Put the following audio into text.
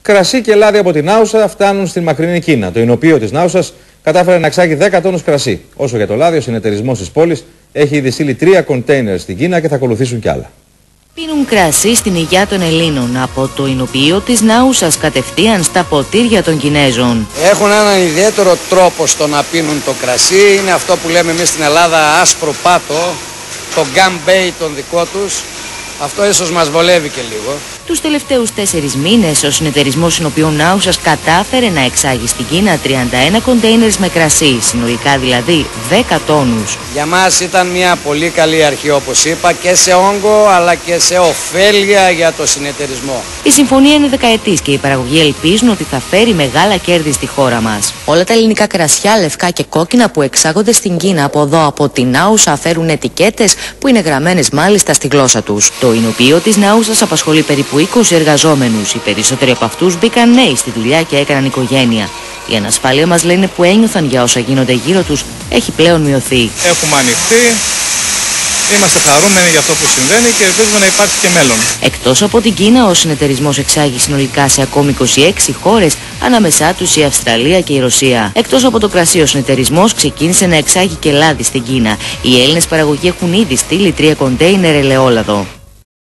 Κρασί και λάδι από την Άουσα φτάνουν στην μακρινή Κίνα. Το εινοποιείο της Νάουσας κατάφερε να εξάγει 10 τόνους κρασί. Όσο για το λάδι, ο συνεταιρισμός της πόλης έχει ήδη στείλει 3 κοντέινερ στην Κίνα και θα ακολουθήσουν κι άλλα. Πίνουν κρασί στην υγειά των Ελλήνων από το εινοποιείο της Νάουσας κατευθείαν στα ποτήρια των Κινέζων. Έχουν έναν ιδιαίτερο τρόπο στο να πίνουν το κρασί. Είναι αυτό που λέμε εμείς στην Ελλάδα άσπρο πάτο, το γκάμπέι τον δικό τους. Αυτό ίσως μας βολεύει και λίγο. Τους τελευταίους 4 μήνες ο συνεταιρισμός εινοποιείων Νάουσας κατάφερε να εξάγει στην Κίνα 31 κοντέινερς με κρασί, συνολικά δηλαδή 10 τόνους. Για μας ήταν μια πολύ καλή αρχή, όπως είπα, και σε όγκο αλλά και σε ωφέλεια για το συνεταιρισμό. Η συμφωνία είναι δεκαετής και οι παραγωγοί ελπίζουν ότι θα φέρει μεγάλα κέρδη στη χώρα μας. Όλα τα ελληνικά κρασιά, λευκά και κόκκινα που εξάγονται στην Κίνα από εδώ από την Νάουσα φέρουν ετικέτες που είναι γραμμένες μάλιστα στη γλώσσα τους. Το εινοποιείο της Νάουσας απασχολεί περίπου 20 εργαζόμενους. Οι περισσότεροι από αυτούς μπήκαν νέοι στη δουλειά και έκαναν οικογένεια. Η ανασφάλεια μας λένε που ένιωθαν για όσα γίνονται γύρω τους έχει πλέον μειωθεί. Έχουμε ανοιχτεί, είμαστε χαρούμενοι για αυτό που συμβαίνει και ελπίζουμε να υπάρξει και μέλλον. Εκτός από την Κίνα, ο συνεταιρισμός εξάγει συνολικά σε ακόμη 26 χώρες, ανάμεσά τους η Αυστραλία και η Ρωσία. Εκτός από το κρασί, ο συνεταιρισμός ξεκίνησε να εξάγει και λάδι στην Κίνα. Οι Έλληνες παραγωγοί έχουν ήδη στείλει 3 κοντέινερ ελαιόλαδο.